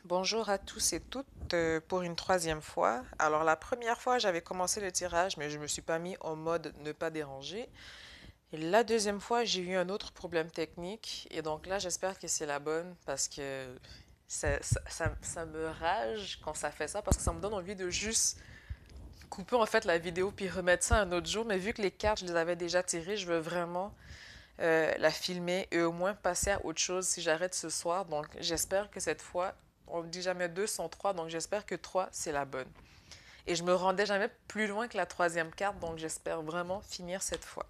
Bonjour à tous et toutes pour une troisième fois. Alors la première fois j'avais commencé le tirage mais je me suis pas mis en mode ne pas déranger. Et la deuxième fois j'ai eu un autre problème technique et donc là j'espère que c'est la bonne parce que ça me rage quand ça fait ça parce que ça me donne envie de juste couper en fait la vidéo puis remettre ça un autre jour. Mais vu que les cartes je les avais déjà tirées, je veux vraiment la filmer et au moins passer à autre chose si j'arrête ce soir. Donc, j'espère que cette fois, on ne dit jamais deux sans trois, donc j'espère que trois, c'est la bonne. Et je me rendais jamais plus loin que la troisième carte, donc j'espère vraiment finir cette fois.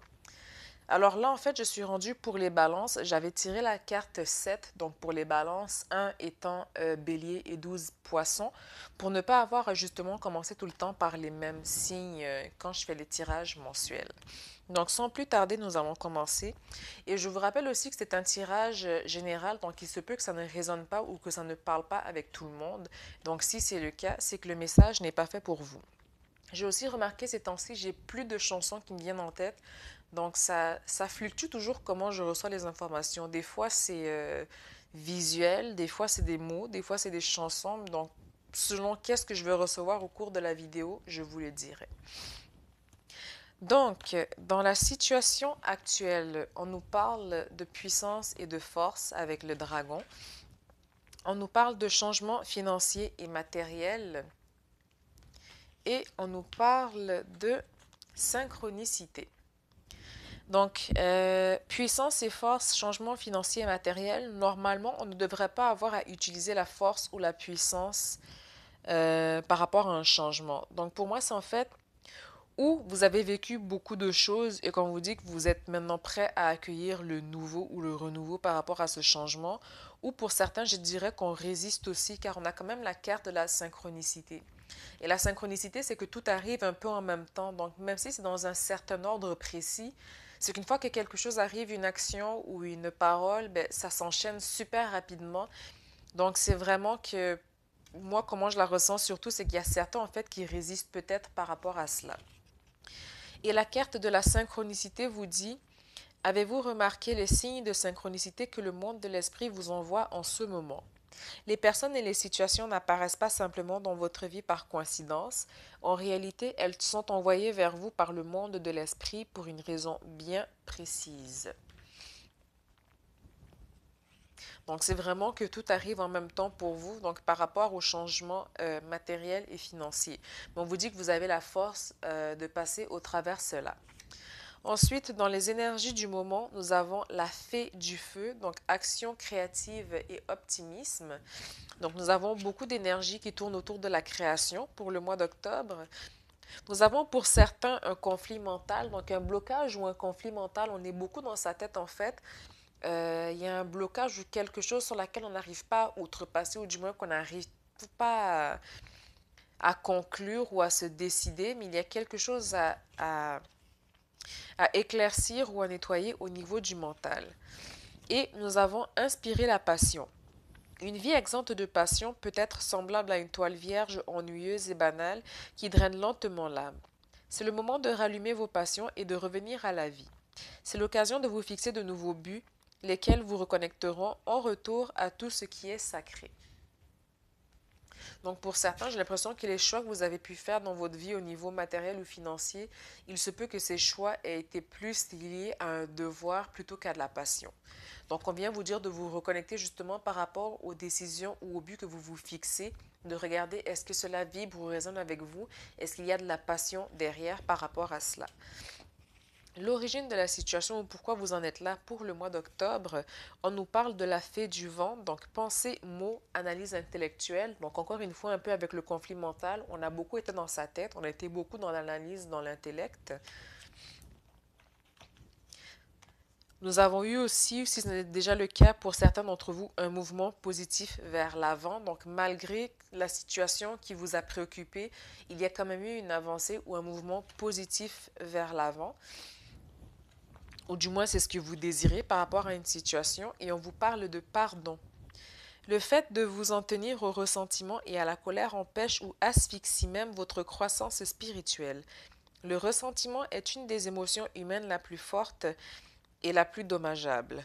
Alors là, en fait, je suis rendue pour les balances. J'avais tiré la carte 7, donc pour les balances, 1 étant bélier et 12 poissons, pour ne pas avoir à justement commencer tout le temps par les mêmes signes quand je fais les tirages mensuels. Donc, sans plus tarder, nous allons commencer. Et je vous rappelle aussi que c'est un tirage général, donc il se peut que ça ne résonne pas ou que ça ne parle pas avec tout le monde. Donc, si c'est le cas, c'est que le message n'est pas fait pour vous. J'ai aussi remarqué ces temps-ci, j'ai plus de chansons qui me viennent en tête. Donc, ça fluctue toujours comment je reçois les informations. Des fois, c'est visuel, des fois, c'est des mots, des fois, c'est des chansons. Donc, selon qu'est-ce que je veux recevoir au cours de la vidéo, je vous le dirai. Donc, dans la situation actuelle, on nous parle de puissance et de force avec le dragon. On nous parle de changement financier et matériel. Et on nous parle de synchronicité. Donc, puissance et force, changement financier et matériel, normalement, on ne devrait pas avoir à utiliser la force ou la puissance par rapport à un changement. Donc, pour moi, c'est en fait où vous avez vécu beaucoup de choses et qu'on vous dit que vous êtes maintenant prêt à accueillir le nouveau ou le renouveau par rapport à ce changement, ou pour certains, je dirais qu'on résiste aussi car on a quand même la carte de la synchronicité. Et la synchronicité, c'est que tout arrive un peu en même temps. Donc, même si c'est dans un certain ordre précis, c'est qu'une fois que quelque chose arrive, une action ou une parole, ben, ça s'enchaîne super rapidement. Donc, c'est vraiment que moi, comment je la ressens surtout, c'est qu'il y a certains en fait qui résistent peut-être par rapport à cela. Et la carte de la synchronicité vous dit, avez-vous remarqué les signes de synchronicité que le monde de l'esprit vous envoie en ce moment? Les personnes et les situations n'apparaissent pas simplement dans votre vie par coïncidence. En réalité, elles sont envoyées vers vous par le monde de l'esprit pour une raison bien précise. Donc, c'est vraiment que tout arrive en même temps pour vous, donc par rapport aux changements matériels et financiers. Mais on vous dit que vous avez la force de passer au travers cela. Ensuite, dans les énergies du moment, nous avons la fée du feu, donc action créative et optimisme. Donc, nous avons beaucoup d'énergie qui tourne autour de la création pour le mois d'octobre. Nous avons pour certains un conflit mental, donc un blocage ou un conflit mental. On est beaucoup dans sa tête en fait. Il y a un blocage ou quelque chose sur laquelle on n'arrive pas à outrepasser ou du moins qu'on n'arrive pas à conclure ou à se décider, mais il y a quelque chose à éclaircir ou à nettoyer au niveau du mental. Et nous avons inspiré la passion. Une vie exempte de passion peut être semblable à une toile vierge ennuyeuse et banale qui draine lentement l'âme. C'est le moment de rallumer vos passions et de revenir à la vie. C'est l'occasion de vous fixer de nouveaux buts, lesquels vous reconnecteront en retour à tout ce qui est sacré. Donc pour certains, j'ai l'impression que les choix que vous avez pu faire dans votre vie au niveau matériel ou financier, il se peut que ces choix aient été plus liés à un devoir plutôt qu'à de la passion. Donc on vient vous dire de vous reconnecter justement par rapport aux décisions ou aux buts que vous vous fixez, de regarder est-ce que cela vibre ou résonne avec vous, est-ce qu'il y a de la passion derrière par rapport à cela. L'origine de la situation ou pourquoi vous en êtes là pour le mois d'octobre, on nous parle de la fée du vent, donc pensée, mots, analyse intellectuelle. Donc encore une fois, un peu avec le conflit mental, on a beaucoup été dans sa tête, on a été beaucoup dans l'analyse, dans l'intellect. Nous avons eu aussi, si ce n'est déjà le cas pour certains d'entre vous, un mouvement positif vers l'avant. Donc malgré la situation qui vous a préoccupé, il y a quand même eu une avancée ou un mouvement positif vers l'avant. Ou du moins c'est ce que vous désirez par rapport à une situation, et on vous parle de pardon. Le fait de vous en tenir au ressentiment et à la colère empêche ou asphyxie même votre croissance spirituelle. Le ressentiment est une des émotions humaines la plus forte et la plus dommageable.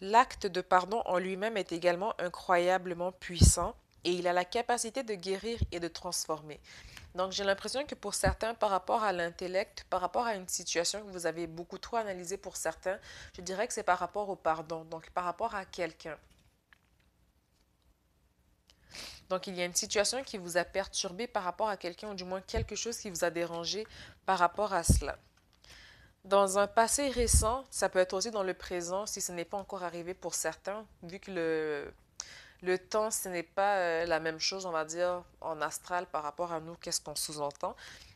L'acte de pardon en lui-même est également incroyablement puissant et il a la capacité de guérir et de transformer. Donc, j'ai l'impression que pour certains, par rapport à l'intellect, par rapport à une situation que vous avez beaucoup trop analysée pour certains, je dirais que c'est par rapport au pardon, donc par rapport à quelqu'un. Donc, il y a une situation qui vous a perturbé par rapport à quelqu'un, ou du moins quelque chose qui vous a dérangé par rapport à cela. Dans un passé récent, ça peut être aussi dans le présent, si ce n'est pas encore arrivé pour certains, vu que le temps, ce n'est pas la même chose, on va dire, en astral par rapport à nous, qu'est-ce qu'on sous-entend.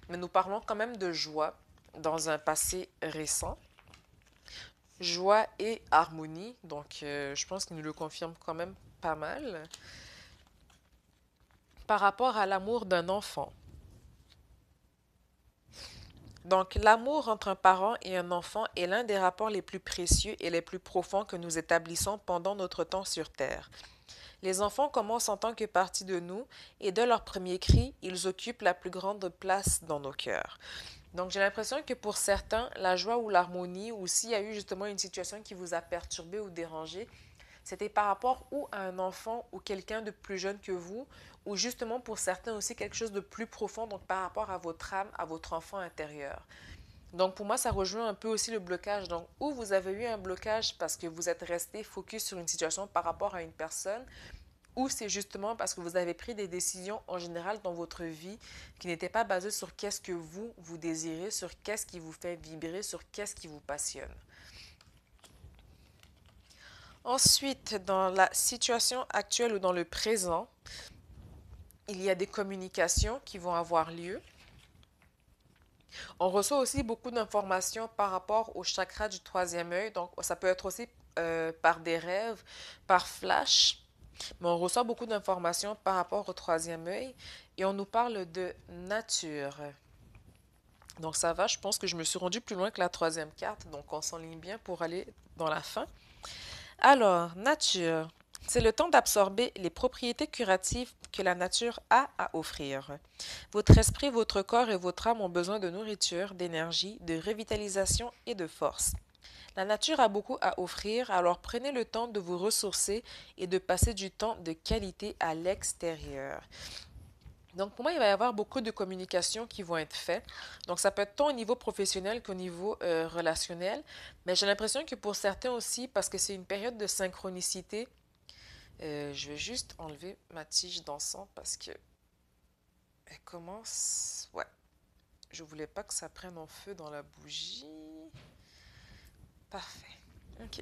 Mais nous parlons quand même de joie dans un passé récent. Joie et harmonie, donc je pense qu'il nous le confirme quand même pas mal. Par rapport à l'amour d'un enfant. Donc, l'amour entre un parent et un enfant est l'un des rapports les plus précieux et les plus profonds que nous établissons pendant notre temps sur Terre. Les enfants commencent en tant que partie de nous et dès leur premier cri, ils occupent la plus grande place dans nos cœurs. Donc j'ai l'impression que pour certains, la joie ou l'harmonie, ou s'il y a eu justement une situation qui vous a perturbé ou dérangé, c'était par rapport ou à un enfant ou quelqu'un de plus jeune que vous, ou justement pour certains aussi quelque chose de plus profond, donc par rapport à votre âme, à votre enfant intérieur. Donc pour moi, ça rejoint un peu aussi le blocage. Donc, ou vous avez eu un blocage parce que vous êtes resté focus sur une situation par rapport à une personne, ou c'est justement parce que vous avez pris des décisions en général dans votre vie qui n'étaient pas basées sur qu'est-ce que vous désirez, sur qu'est-ce qui vous fait vibrer, sur qu'est-ce qui vous passionne. Ensuite, dans la situation actuelle ou dans le présent, il y a des communications qui vont avoir lieu. On reçoit aussi beaucoup d'informations par rapport au chakra du troisième œil. Donc, ça peut être aussi par des rêves, par flash. Mais on reçoit beaucoup d'informations par rapport au troisième œil et on nous parle de nature. Donc ça va, je pense que je me suis rendue plus loin que la troisième carte, donc on s'enligne bien pour aller dans la fin. Alors, nature. C'est le temps d'absorber les propriétés curatives que la nature a à offrir. Votre esprit, votre corps et votre âme ont besoin de nourriture, d'énergie, de revitalisation et de force. La nature a beaucoup à offrir, alors prenez le temps de vous ressourcer et de passer du temps de qualité à l'extérieur. Donc pour moi, il va y avoir beaucoup de communications qui vont être faites. Donc ça peut être tant au niveau professionnel qu'au niveau relationnel. Mais j'ai l'impression que pour certains aussi, parce que c'est une période de synchronicité, je vais juste enlever ma tige d'encens parce que elle commence... Ouais, je voulais pas que ça prenne en feu dans la bougie. Parfait. Ok.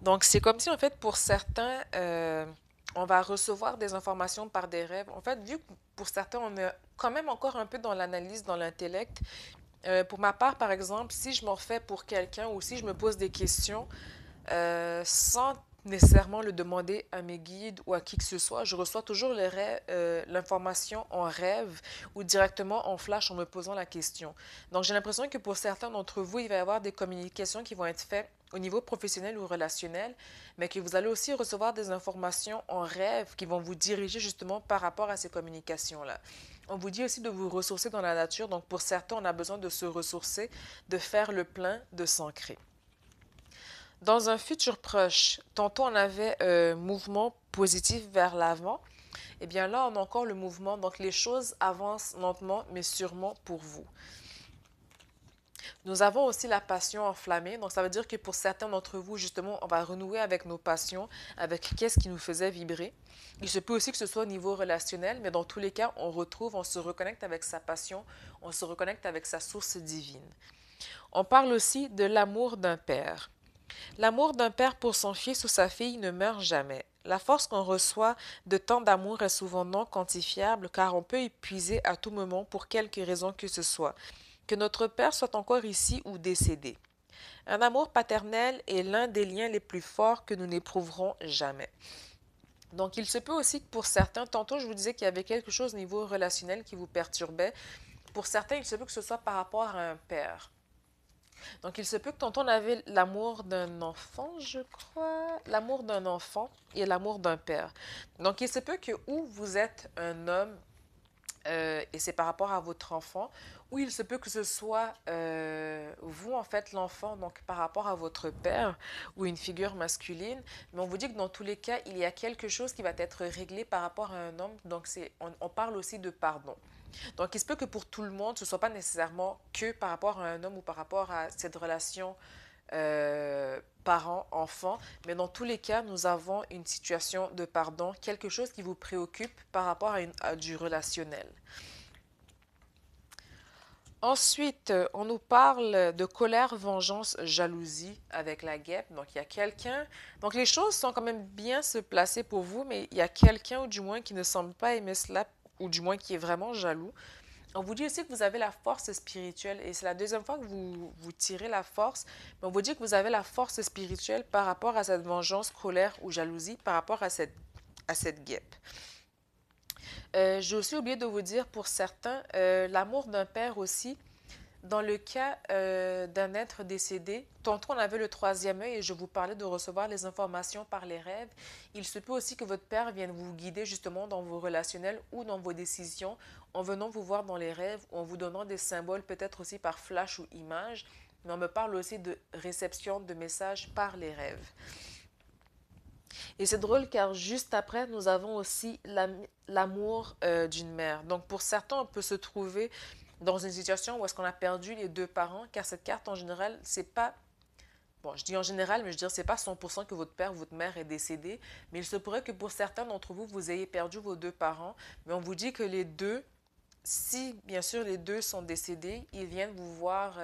Donc, c'est comme si, en fait, pour certains, on va recevoir des informations par des rêves. En fait, vu que pour certains, on est quand même encore un peu dans l'analyse, dans l'intellect, pour ma part, par exemple, si je m'en fais pour quelqu'un ou si je me pose des questions, sans nécessairement le demander à mes guides ou à qui que ce soit, je reçois toujours l'information en rêve ou directement en flash en me posant la question. Donc j'ai l'impression que pour certains d'entre vous, il va y avoir des communications qui vont être faites au niveau professionnel ou relationnel, mais que vous allez aussi recevoir des informations en rêve qui vont vous diriger justement par rapport à ces communications-là. On vous dit aussi de vous ressourcer dans la nature, donc pour certains, on a besoin de se ressourcer, de faire le plein, de s'ancrer. Dans un futur proche, tantôt on avait un mouvement positif vers l'avant, et bien là on a encore le mouvement, donc les choses avancent lentement mais sûrement pour vous. Nous avons aussi la passion enflammée, donc ça veut dire que pour certains d'entre vous, justement, on va renouer avec nos passions, avec qu'est-ce qui nous faisait vibrer. Il se peut aussi que ce soit au niveau relationnel, mais dans tous les cas, on retrouve, on se reconnecte avec sa passion, on se reconnecte avec sa source divine. On parle aussi de l'amour d'un père. L'amour d'un père pour son fils ou sa fille ne meurt jamais. La force qu'on reçoit de tant d'amour est souvent non quantifiable car on peut épuiser à tout moment pour quelque raison que ce soit, que notre père soit encore ici ou décédé. Un amour paternel est l'un des liens les plus forts que nous n'éprouverons jamais. Donc il se peut aussi que pour certains, tantôt je vous disais qu'il y avait quelque chose au niveau relationnel qui vous perturbait, pour certains il se peut que ce soit par rapport à un père. Donc, il se peut que tantôt on avait l'amour d'un enfant, je crois, l'amour d'un enfant et l'amour d'un père. Donc, il se peut que ou vous êtes un homme et c'est par rapport à votre enfant, ou il se peut que ce soit vous, en fait, l'enfant, donc par rapport à votre père ou une figure masculine. Mais on vous dit que dans tous les cas, il y a quelque chose qui va être réglé par rapport à un homme. Donc, on parle aussi de pardon. Donc, il se peut que pour tout le monde, ce ne soit pas nécessairement que par rapport à un homme ou par rapport à cette relation parent-enfant, mais dans tous les cas, nous avons une situation de pardon, quelque chose qui vous préoccupe par rapport à du relationnel. Ensuite, on nous parle de colère, vengeance, jalousie avec la guêpe. Donc, il y a quelqu'un. Donc, les choses sont quand même bien se placer pour vous, mais il y a quelqu'un, ou du moins, qui ne semble pas aimer cela, ou du moins qui est vraiment jaloux. On vous dit aussi que vous avez la force spirituelle, et c'est la deuxième fois que vous tirez la force, mais on vous dit que vous avez la force spirituelle par rapport à cette vengeance, colère ou jalousie, par rapport à cette guêpe. J'ai aussi oublié de vous dire pour certains, l'amour d'un père aussi, dans le cas d'un être décédé, tantôt on avait le troisième œil et je vous parlais de recevoir les informations par les rêves. Il se peut aussi que votre père vienne vous guider justement dans vos relationnels ou dans vos décisions en venant vous voir dans les rêves ou en vous donnant des symboles peut-être aussi par flash ou image. Mais on me parle aussi de réception de messages par les rêves. Et c'est drôle car juste après, nous avons aussi l'amour d'une mère. Donc pour certains, on peut se trouver dans une situation où est-ce qu'on a perdu les deux parents, car cette carte en général, c'est pas, bon, je dis en général, mais je veux dire, c'est pas 100% que votre père ou votre mère est décédé, mais il se pourrait que pour certains d'entre vous, vous ayez perdu vos deux parents, mais on vous dit que les deux, si bien sûr les deux sont décédés, ils viennent vous voir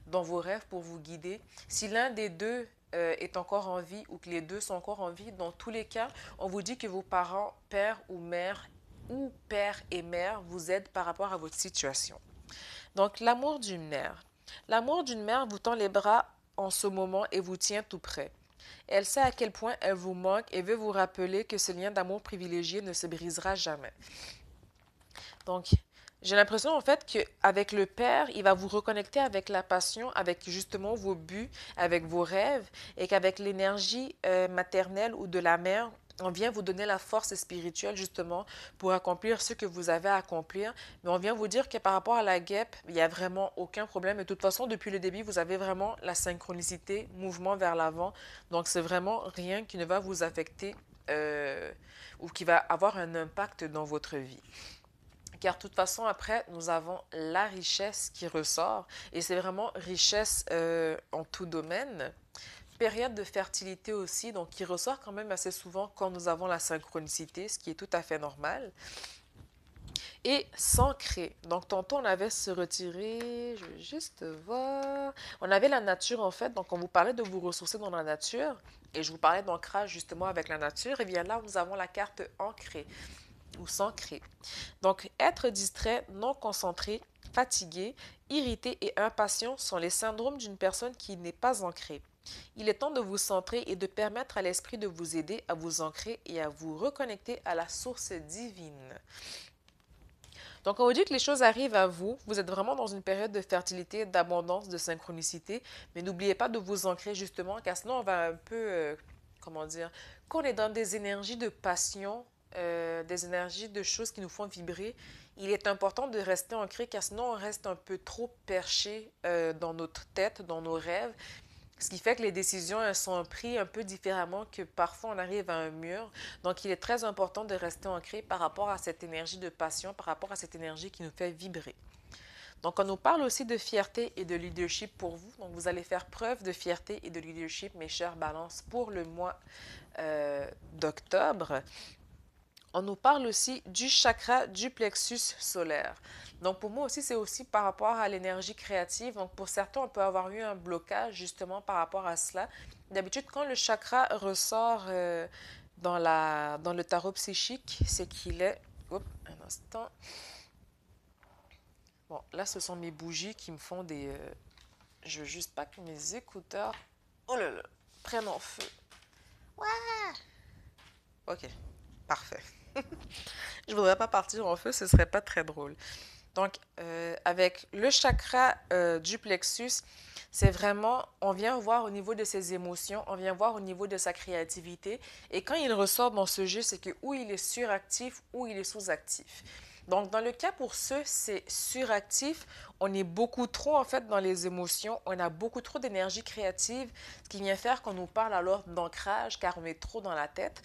dans vos rêves pour vous guider. Si l'un des deux est encore en vie ou que les deux sont encore en vie, dans tous les cas, on vous dit que vos parents, père ou père et mère, vous aident par rapport à votre situation. Donc, l'amour d'une mère. L'amour d'une mère vous tend les bras en ce moment et vous tient tout près. Elle sait à quel point elle vous manque et veut vous rappeler que ce lien d'amour privilégié ne se brisera jamais. Donc, j'ai l'impression en fait qu'avec le Père, il va vous reconnecter avec la passion, avec justement vos buts, avec vos rêves, et qu'avec l'énergie maternelle ou de la mère, on vient vous donner la force spirituelle justement pour accomplir ce que vous avez à accomplir. Mais on vient vous dire que par rapport à la guêpe, il n'y a vraiment aucun problème. De toute façon, depuis le début, vous avez vraiment la synchronicité, mouvement vers l'avant. Donc, c'est vraiment rien qui ne va vous affecter ou qui va avoir un impact dans votre vie. Car de toute façon, après, nous avons la richesse qui ressort, et c'est vraiment richesse en tout domaine. Période de fertilité aussi, donc qui ressort quand même assez souvent quand nous avons la synchronicité, ce qui est tout à fait normal. Et s'ancrer. Donc tantôt on avait se retirer, je vais juste voir. On avait la nature en fait, donc on vous parlait de vous ressourcer dans la nature, et je vous parlais d'ancrage justement avec la nature, et bien là nous avons la carte ancrée ou s'ancrer. Donc, être distrait, non concentré, fatigué, irrité et impatient sont les syndromes d'une personne qui n'est pas ancrée. Il est temps de vous centrer et de permettre à l'esprit de vous aider à vous ancrer et à vous reconnecter à la source divine. Donc, on vous dit que les choses arrivent à vous. Vous êtes vraiment dans une période de fertilité, d'abondance, de synchronicité. Mais n'oubliez pas de vous ancrer justement, car sinon on va un peu, comment dire, qu'on est dans des énergies de passion, des énergies de choses qui nous font vibrer, il est important de rester ancré, car sinon on reste un peu trop perché dans notre tête, dans nos rêves, ce qui fait que les décisions elles sont prises un peu différemment, que parfois on arrive à un mur. Donc il est très important de rester ancré par rapport à cette énergie de passion, par rapport à cette énergie qui nous fait vibrer. Donc, on nous parle aussi de fierté et de leadership pour vous. Donc, vous allez faire preuve de fierté et de leadership, mes chers balances, pour le mois d'octobre. On nous parle aussi du chakra du plexus solaire. Donc pour moi aussi, c'est aussi par rapport à l'énergie créative. Donc pour certains, on peut avoir eu un blocage justement par rapport à cela. D'habitude, quand le chakra ressort dans le tarot psychique, c'est qu'il est... Oups, un instant. Bon, là, ce sont mes bougies qui me font des... je veux juste pas que mes écouteurs... Oh là là, prennent en feu. Ouais. Ok, parfait. Je voudrais pas partir en feu, ce serait pas très drôle. Donc, avec le chakra du plexus, c'est vraiment, on vient voir au niveau de ses émotions, on vient voir au niveau de sa créativité. Et quand il ressort dans ce jeu, c'est que ou il est suractif ou il est sous-actif. Donc, dans le cas pour ceux, c'est suractif. On est beaucoup trop, en fait, dans les émotions. On a beaucoup trop d'énergie créative, ce qui vient faire qu'on nous parle alors d'ancrage, car on est trop dans la tête.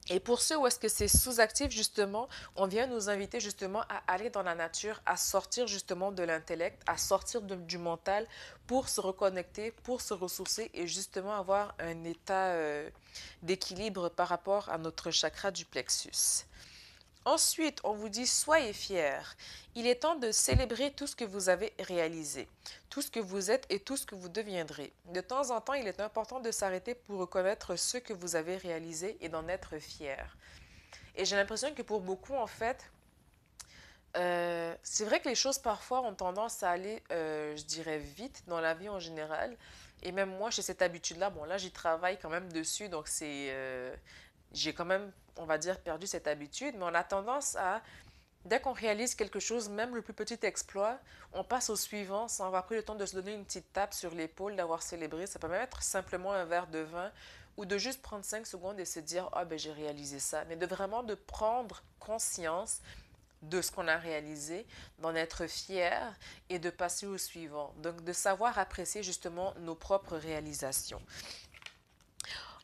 Et pour ceux où est-ce que c'est sous-actif, justement, on vient nous inviter justement à aller dans la nature, à sortir justement de l'intellect, à sortir du mental pour se reconnecter, pour se ressourcer et justement avoir un état d'équilibre par rapport à notre chakra du plexus. Ensuite, on vous dit soyez fiers. Il est temps de célébrer tout ce que vous avez réalisé, tout ce que vous êtes et tout ce que vous deviendrez. De temps en temps, il est important de s'arrêter pour reconnaître ce que vous avez réalisé et d'en être fier. Et j'ai l'impression que pour beaucoup, en fait, c'est vrai que les choses parfois ont tendance à aller, je dirais, vite dans la vie en général. Et même moi, j'ai cette habitude-là. Bon, là, j'y travaille quand même dessus, donc j'ai quand même, on va dire, perdu cette habitude. Mais on a tendance à, dès qu'on réalise quelque chose, même le plus petit exploit, on passe au suivant sans avoir pris le temps de se donner une petite tape sur l'épaule, d'avoir célébré. Ça peut même être simplement un verre de vin ou de juste prendre 5 secondes et se dire, ah ben j'ai réalisé ça. Mais de vraiment de prendre conscience de ce qu'on a réalisé, d'en être fier et de passer au suivant. Donc, de savoir apprécier justement nos propres réalisations.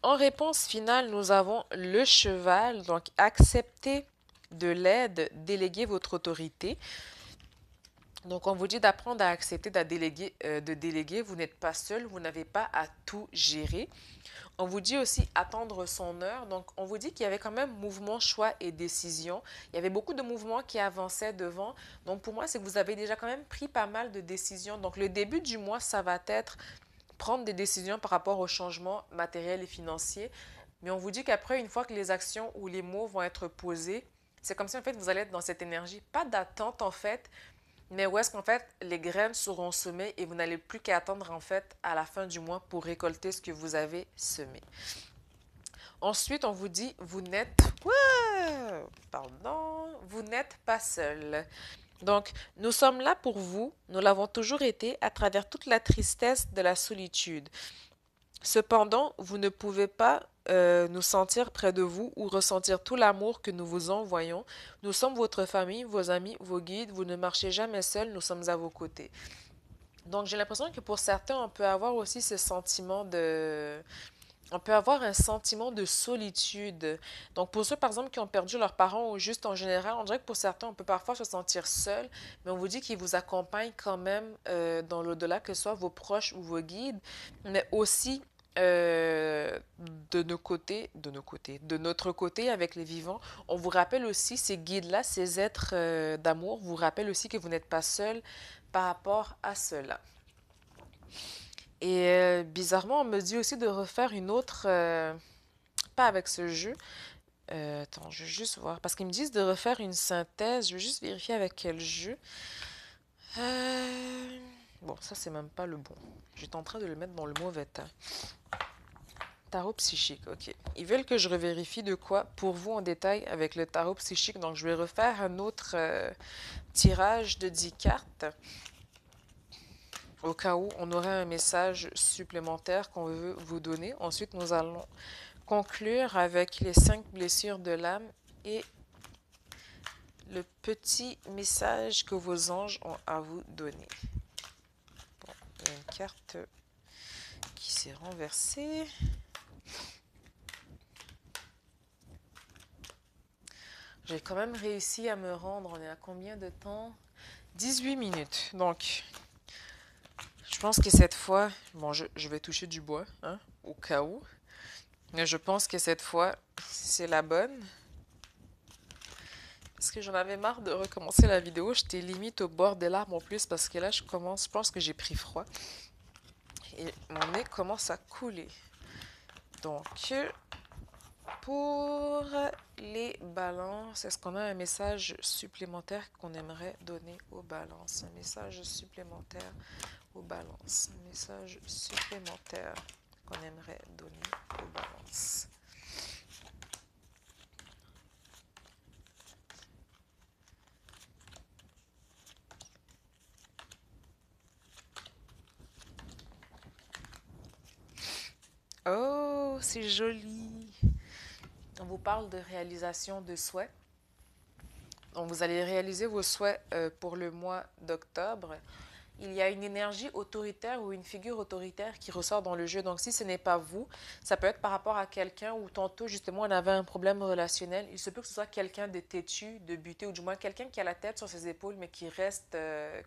En réponse finale, nous avons le cheval. Donc, accepter de l'aide, déléguer votre autorité. Donc, on vous dit d'apprendre à accepter de déléguer. Vous n'êtes pas seul, vous n'avez pas à tout gérer. On vous dit aussi attendre son heure. Donc, on vous dit qu'il y avait quand même mouvement, choix et décision. Il y avait beaucoup de mouvements qui avançaient devant. Donc, pour moi, c'est que vous avez déjà quand même pris pas mal de décisions. Donc, le début du mois, ça va être prendre des décisions par rapport aux changements matériels et financiers. Mais on vous dit qu'après, une fois que les actions ou les mots vont être posés, c'est comme si en fait vous allez être dans cette énergie, pas d'attente en fait, mais où est-ce qu'en fait les graines seront semées et vous n'allez plus qu'à attendre en fait à la fin du mois pour récolter ce que vous avez semé. Ensuite, on vous dit vous n'êtes vous n'êtes pas seul. Donc, nous sommes là pour vous, nous l'avons toujours été à travers toute la tristesse de la solitude. Cependant, vous ne pouvez pas nous sentir près de vous ou ressentir tout l'amour que nous vous envoyons. Nous sommes votre famille, vos amis, vos guides. Vous ne marchez jamais seul, nous sommes à vos côtés. Donc, j'ai l'impression que pour certains, on peut avoir aussi ce sentiment de... On peut avoir un sentiment de solitude. Donc, pour ceux, par exemple, qui ont perdu leurs parents ou juste en général, on dirait que pour certains, on peut parfois se sentir seul, mais on vous dit qu'ils vous accompagnent quand même dans l'au-delà, que ce soit vos proches ou vos guides, mais aussi de notre côté avec les vivants, on vous rappelle aussi, ces guides-là, ces êtres d'amour, vous rappellent aussi que vous n'êtes pas seul par rapport à cela. Et bizarrement, on me dit aussi de refaire une autre, pas avec ce jeu. Attends, je vais juste voir. Parce qu'ils me disent de refaire une synthèse. Je vais juste vérifier avec quel jeu. Euh, Bon, ça, c'est même pas le bon. J'étais en train de le mettre dans le mauvais temps. Tarot psychique, ok. Ils veulent que je revérifie de quoi pour vous en détail avec le tarot psychique. Donc, je vais refaire un autre tirage de 10 cartes au cas où on aurait un message supplémentaire qu'on veut vous donner. Ensuite, nous allons conclure avec les 5 blessures de l'âme et le petit message que vos anges ont à vous donner. Bon, il y a une carte qui s'est renversée. J'ai quand même réussi à me rendre. On est à combien de temps? 18 minutes. Donc, je pense que cette fois, bon, je vais toucher du bois, hein, au cas où. Mais je pense que cette fois, c'est la bonne. Parce que j'en avais marre de recommencer la vidéo. J'étais limite au bord des larmes en plus parce que là, je pense que j'ai pris froid. Et mon nez commence à couler. Donc, pour les balances, est-ce qu'on a un message supplémentaire qu'on aimerait donner aux balances? Un message supplémentaire aux balances. Un message supplémentaire qu'on aimerait donner aux balances. Oh, c'est joli. On vous parle de réalisation de souhaits. Donc, vous allez réaliser vos souhaits pour le mois d'octobre. Il y a une énergie autoritaire ou une figure autoritaire qui ressort dans le jeu. Donc, si ce n'est pas vous, ça peut être par rapport à quelqu'un ou tantôt, justement, on avait un problème relationnel. Il se peut que ce soit quelqu'un de têtu, de buté, ou du moins quelqu'un qui a la tête sur ses épaules, mais qui reste,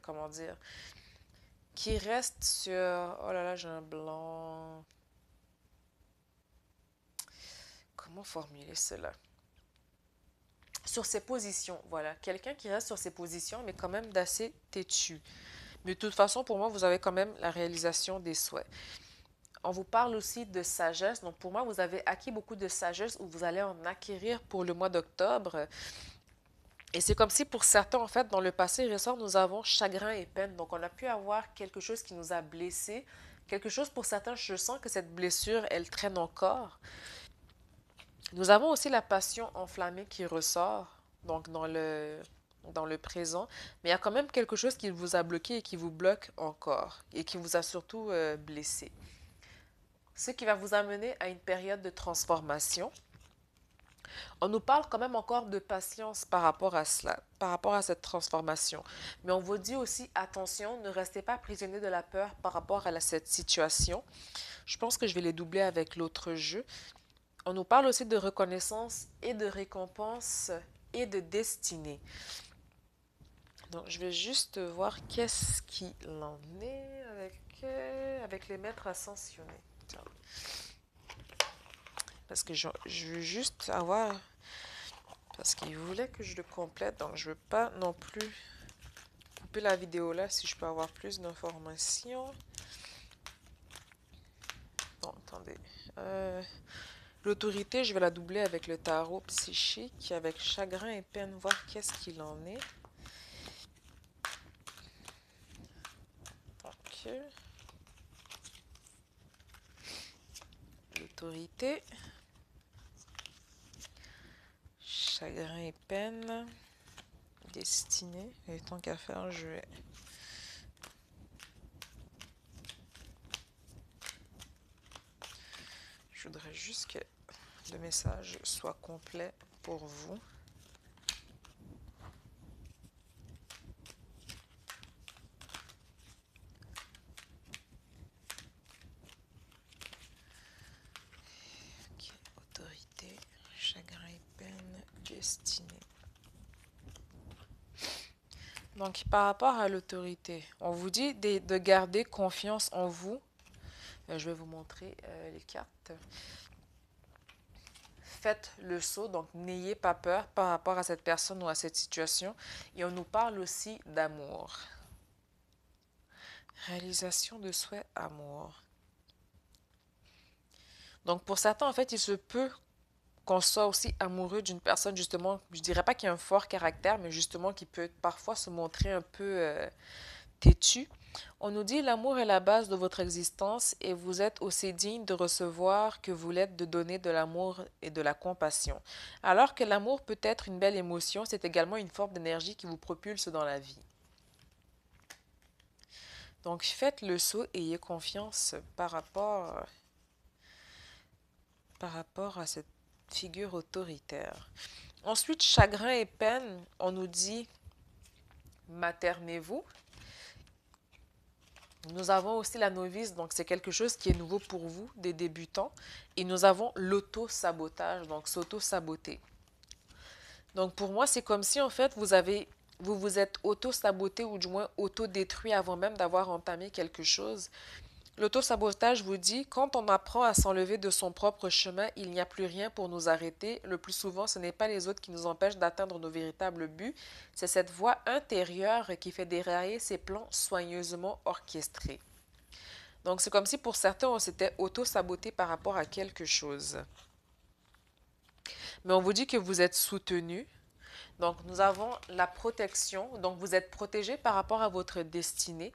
comment dire, qui reste sur... Oh là là, j'ai un blanc. Comment formuler cela? Sur ses positions, voilà. Quelqu'un qui reste sur ses positions, mais quand même d'assez têtu. Mais de toute façon, pour moi, vous avez quand même la réalisation des souhaits. On vous parle aussi de sagesse. Donc, pour moi, vous avez acquis beaucoup de sagesse ou vous allez en acquérir pour le mois d'octobre. Et c'est comme si pour certains, en fait, dans le passé récent, nous avons chagrin et peine. Donc, on a pu avoir quelque chose qui nous a blessés. Quelque chose pour certains, je sens que cette blessure, elle traîne encore. Nous avons aussi la passion enflammée qui ressort, donc dans le présent, mais il y a quand même quelque chose qui vous a bloqué et qui vous bloque encore, et qui vous a surtout blessé. Ce qui va vous amener à une période de transformation. On nous parle quand même encore de patience par rapport à cela, par rapport à cette transformation. Mais on vous dit aussi, attention, ne restez pas prisonnier de la peur par rapport à cette situation. Je pense que je vais les doubler avec l'autre jeu. On nous parle aussi de reconnaissance et de récompense et de destinée. Donc, je vais juste voir qu'est-ce qu'il en est avec les maîtres ascensionnés. Tiens. Parce que je veux juste avoir... Parce qu'il voulait que je le complète, donc je ne veux pas non plus couper la vidéo là si je peux avoir plus d'informations. Non, attendez. L'autorité, je vais la doubler avec le tarot psychique, avec chagrin et peine, voir qu'est-ce qu'il en est. Ok. L'autorité. Chagrin et peine. Destinée. Et tant qu'à faire, je vais... Je voudrais juste que le message soit complet pour vous. Okay. Autorité, chagrin et peine, destinée. Donc, par rapport à l'autorité, on vous dit de garder confiance en vous. Je vais vous montrer les cartes. Faites le saut, donc n'ayez pas peur par rapport à cette personne ou à cette situation. Et on nous parle aussi d'amour. Réalisation de souhait, amour. Donc pour certains, en fait, il se peut qu'on soit aussi amoureux d'une personne, justement, je dirais pas qu'il y a un fort caractère, mais justement qui peut parfois se montrer un peu têtu. On nous dit l'amour est la base de votre existence et vous êtes aussi digne de recevoir que vous l'êtes de donner de l'amour et de la compassion. Alors que l'amour peut être une belle émotion, c'est également une forme d'énergie qui vous propulse dans la vie. Donc faites le saut, ayez confiance par rapport à cette figure autoritaire. Ensuite, chagrin et peine, on nous dit maternez-vous. Nous avons aussi la novice, donc c'est quelque chose qui est nouveau pour vous, des débutants. Et nous avons l'auto-sabotage, donc s'auto-saboter. Donc pour moi, c'est comme si en fait vous vous êtes auto-saboté ou du moins auto-détruit avant même d'avoir entamé quelque chose. L'auto-sabotage vous dit, quand on apprend à s'enlever de son propre chemin, il n'y a plus rien pour nous arrêter. Le plus souvent, ce n'est pas les autres qui nous empêchent d'atteindre nos véritables buts, c'est cette voix intérieure qui fait dérailler ces plans soigneusement orchestrés. Donc c'est comme si pour certains, on s'était auto-saboté par rapport à quelque chose. Mais on vous dit que vous êtes soutenu. Donc nous avons la protection, donc vous êtes protégé par rapport à votre destinée.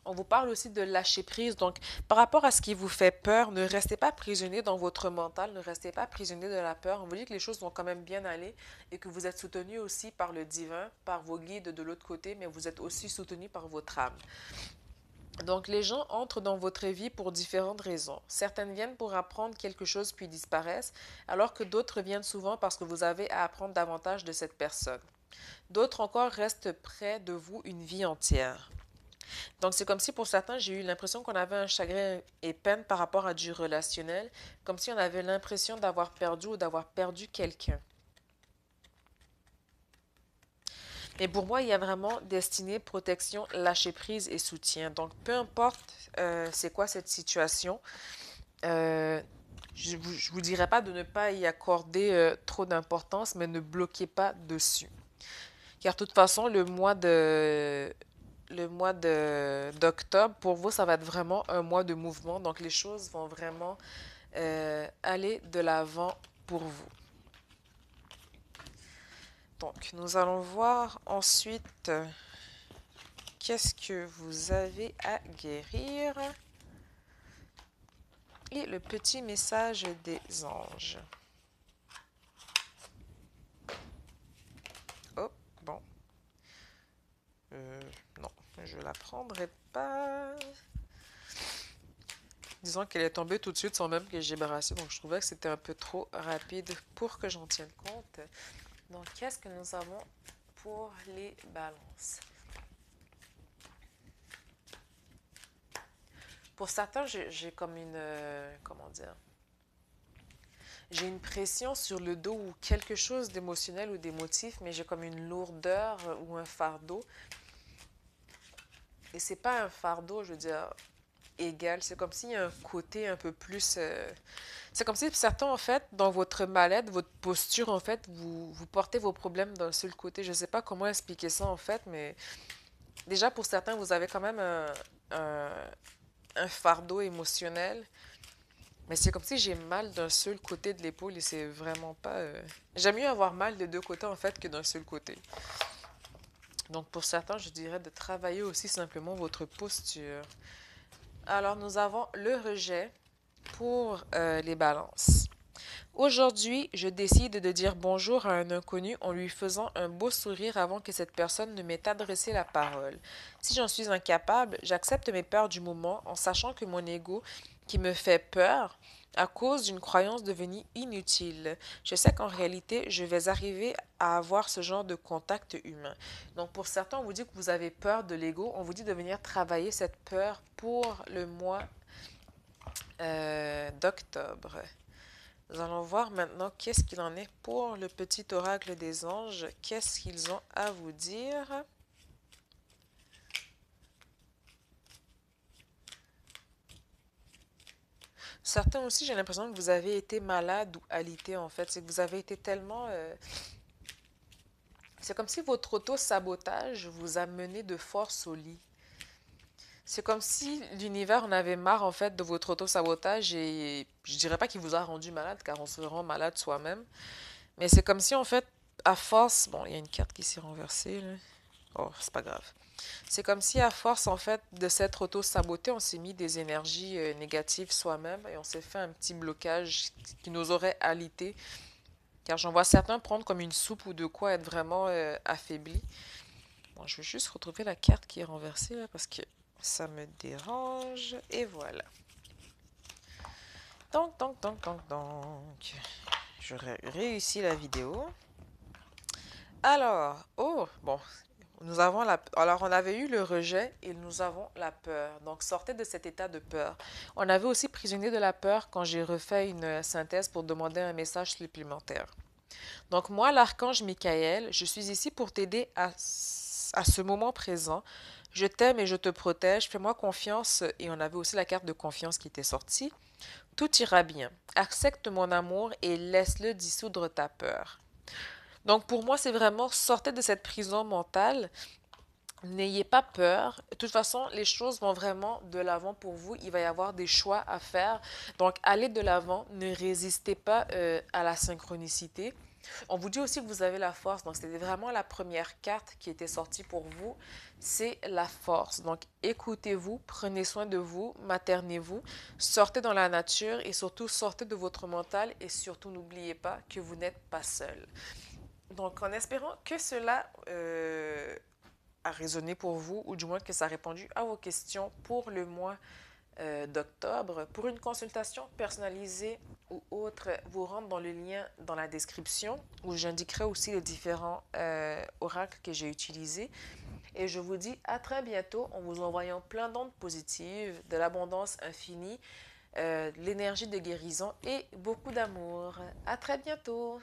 On vous parle aussi de lâcher prise. Donc, par rapport à ce qui vous fait peur, ne restez pas prisonnier dans votre mental, ne restez pas prisonnier de la peur. On vous dit que les choses vont quand même bien aller et que vous êtes soutenu aussi par le divin, par vos guides de l'autre côté, mais vous êtes aussi soutenu par votre âme. Donc, les gens entrent dans votre vie pour différentes raisons. Certaines viennent pour apprendre quelque chose puis disparaissent, alors que d'autres viennent souvent parce que vous avez à apprendre davantage de cette personne. D'autres encore restent près de vous une vie entière. Donc, c'est comme si pour certains, j'ai eu l'impression qu'on avait un chagrin et peine par rapport à du relationnel, comme si on avait l'impression d'avoir perdu ou d'avoir perdu quelqu'un. Mais pour moi, il y a vraiment destinée, protection, lâcher prise et soutien. Donc, peu importe c'est quoi cette situation, euh, je vous dirais pas de ne pas y accorder trop d'importance, mais ne bloquez pas dessus. Car de toute façon, le mois de d'octobre, pour vous, ça va être vraiment un mois de mouvement. Donc, les choses vont vraiment aller de l'avant pour vous. Donc, nous allons voir ensuite qu'est-ce que vous avez à guérir et le petit message des anges. Oh, bon. Non, je la prendrai pas. Disons qu'elle est tombée tout de suite sans même que j'ai brassé, donc je trouvais que c'était un peu trop rapide pour que j'en tienne compte. Donc, qu'est-ce que nous avons pour les balances? Pour certains, j'ai comme une... comment dire? J'ai une pression sur le dos ou quelque chose d'émotionnel ou d'émotif, mais j'ai comme une lourdeur ou un fardeau. Et c'est pas un fardeau, je veux dire, égal. C'est comme s'il y a un côté un peu plus... c'est comme si certains, en fait, dans votre mal-être, votre posture, en fait, vous portez vos problèmes d'un seul côté. Je sais pas comment expliquer ça, en fait, mais déjà, pour certains, vous avez quand même un, un fardeau émotionnel. Mais c'est comme si j'ai mal d'un seul côté de l'épaule et c'est vraiment pas... J'aime mieux avoir mal des deux côtés, en fait, que d'un seul côté. Donc, pour certains, je dirais de travailler aussi simplement votre posture. Alors, nous avons le rejet pour les balances. Aujourd'hui, je décide de dire bonjour à un inconnu en lui faisant un beau sourire avant que cette personne ne m'ait adressé la parole. Si j'en suis incapable, j'accepte mes peurs du moment en sachant que mon ego, qui me fait peur, à cause d'une croyance devenue inutile. Je sais qu'en réalité, je vais arriver à avoir ce genre de contact humain. Donc pour certains, on vous dit que vous avez peur de l'ego, on vous dit de venir travailler cette peur pour le mois d'octobre. Nous allons voir maintenant qu'est-ce qu'il en est pour le petit oracle des anges. Qu'est-ce qu'ils ont à vous dire? Certains aussi, j'ai l'impression que vous avez été malade ou alité en fait. C'est que vous avez été tellement... c'est comme si votre auto-sabotage vous a mené de force au lit. C'est comme si l'univers en avait marre en fait de votre auto-sabotage et je dirais pas qu'il vous a rendu malade car on se rend malade soi-même. Mais c'est comme si en fait, à force... Bon, il y a une carte qui s'est renversée là. Oh, c'est pas grave. C'est comme si à force en fait de s'être auto-saboté, on s'est mis des énergies négatives soi-même et on s'est fait un petit blocage qui nous aurait alité. Car j'en vois certains prendre comme une soupe ou de quoi être vraiment affaiblis. Bon, je vais juste retrouver la carte qui est renversée là parce que ça me dérange. Et voilà. Donc. J'aurais réussi la vidéo. Alors, oh, bon, Alors, on avait eu le rejet et nous avons la peur. Donc, sortez de cet état de peur. On avait aussi prisonnier de la peur quand j'ai refait une synthèse pour demander un message supplémentaire. Donc, moi, l'archange Michael, je suis ici pour t'aider à ce moment présent. Je t'aime et je te protège. Fais-moi confiance. Et on avait aussi la carte de confiance qui était sortie. Tout ira bien. Accepte mon amour et laisse-le dissoudre ta peur. Donc, pour moi, c'est vraiment sortez de cette prison mentale. N'ayez pas peur. De toute façon, les choses vont vraiment de l'avant pour vous. Il va y avoir des choix à faire. Donc, allez de l'avant. Ne résistez pas à la synchronicité. On vous dit aussi que vous avez la force. Donc, c'était vraiment la première carte qui était sortie pour vous. C'est la force. Donc, écoutez-vous, prenez soin de vous, maternez-vous, sortez dans la nature et surtout sortez de votre mental et surtout n'oubliez pas que vous n'êtes pas seul. Donc, en espérant que cela a résonné pour vous, ou du moins que ça a répondu à vos questions pour le mois d'octobre. Pour une consultation personnalisée ou autre, vous rentrez dans le lien dans la description où j'indiquerai aussi les différents oracles que j'ai utilisés. Et je vous dis à très bientôt en vous envoyant plein d'ondes positives, de l'abondance infinie, de l'énergie de guérison et beaucoup d'amour. À très bientôt!